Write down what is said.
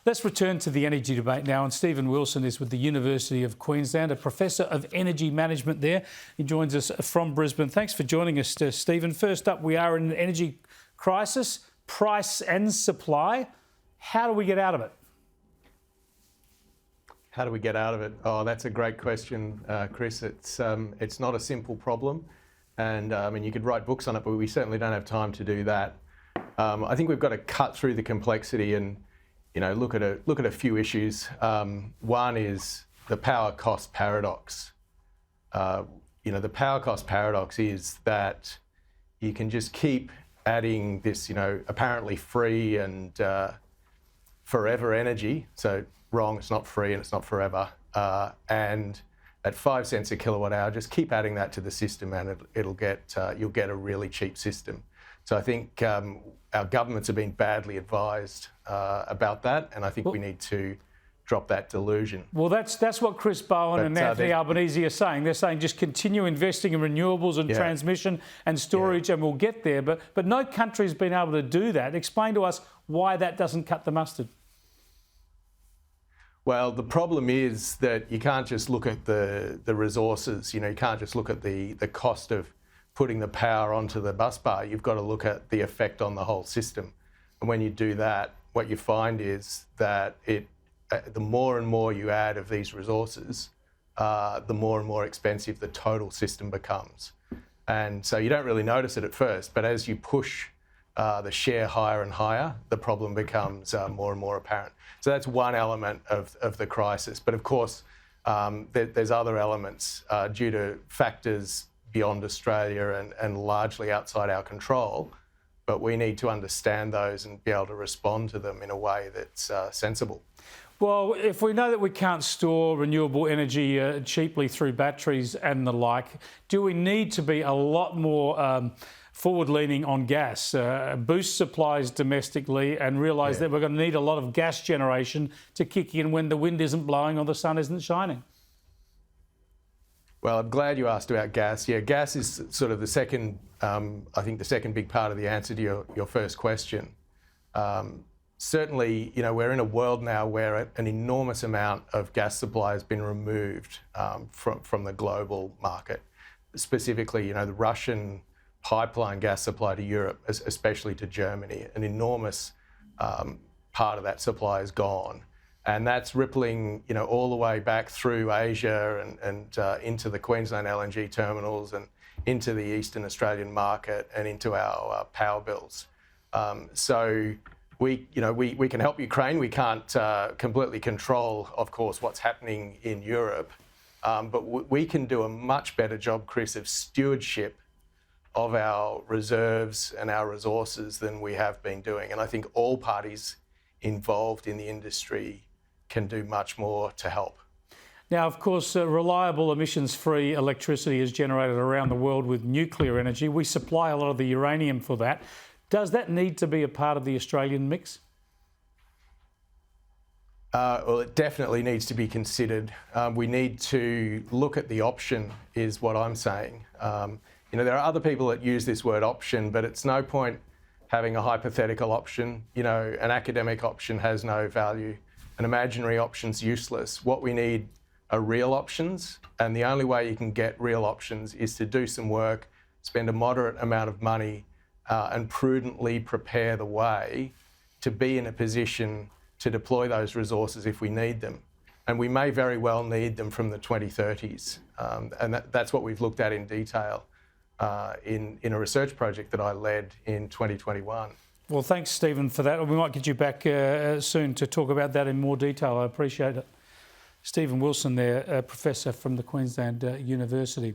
Let's return to the energy debate now, and Stephen Wilson is with the University of Queensland, a Professor of Energy Management there. He joins us from Brisbane. Thanks for joining us, Stephen. First up, we are in an energy crisis, price and supply. How do we get out of it? How do we get out of it? Oh, that's a great question, Chris. It's not a simple problem, and I mean, you could write books on it, but we certainly don't have time to do that. I think we've got to cut through the complexity and look at a few issues. One is the power cost paradox. The power cost paradox is that you can just keep adding this, apparently free and forever energy. So wrong, it's not free and it's not forever. And at 5 cents a kilowatt hour, just keep adding that to the system, and you'll get a really cheap system. So I think our governments have been badly advised about that, and I think we need to drop that delusion. Well, that's what Chris Bowen and Anthony Albanese are saying. They're saying just continue investing in renewables and transmission and storage, and we'll get there. But no country's been able to do that. Explain to us why that doesn't cut the mustard. Well, the problem is that you can't just look at the resources. You can't just look at the cost of putting the power onto the busbar. You've got to look at the effect on the whole system. And when you do that, what you find is that the more and more you add of these resources, the more and more expensive the total system becomes. And so you don't really notice it at first, but as you push the share higher and higher, the problem becomes more and more apparent. So that's one element of the crisis. But of course, there's other elements due to factors beyond Australia and largely outside our control, but we need to understand those and be able to respond to them in a way that's sensible. Well, if we know that we can't store renewable energy cheaply through batteries and the like, do we need to be a lot more forward-leaning on gas, boost supplies domestically, and realise that we're going to need a lot of gas generation to kick in when the wind isn't blowing or the sun isn't shining? Well, I'm glad you asked about gas. Yeah, gas is sort of the second, I think the second big part of the answer to your first question. Certainly, we're in a world now where an enormous amount of gas supply has been removed from the global market. Specifically, the Russian pipeline gas supply to Europe, especially to Germany, an enormous part of that supply is gone. And that's rippling, all the way back through Asia and into the Queensland LNG terminals and into the Eastern Australian market and into our power bills. So we can help Ukraine. We can't completely control, of course, what's happening in Europe, but we can do a much better job, Chris, of stewardship of our reserves and our resources than we have been doing. And I think all parties involved in the industry can do much more to help. Now, of course, reliable emissions-free electricity is generated around the world with nuclear energy. We supply a lot of the uranium for that. Does that need to be a part of the Australian mix? Well, it definitely needs to be considered. We need to look at the option, is what I'm saying. There are other people that use this word option, but it's no point having a hypothetical option. An academic option has no value. An imaginary option's useless. What we need are real options, and the only way you can get real options is to do some work, spend a moderate amount of money, and prudently prepare the way to be in a position to deploy those resources if we need them. And we may very well need them from the 2030s. And that's what we've looked at in detail in a research project that I led in 2021. Well, thanks, Stephen, for that. We might get you back soon to talk about that in more detail. I appreciate it. Stephen Wilson there, a Professor from the Queensland University.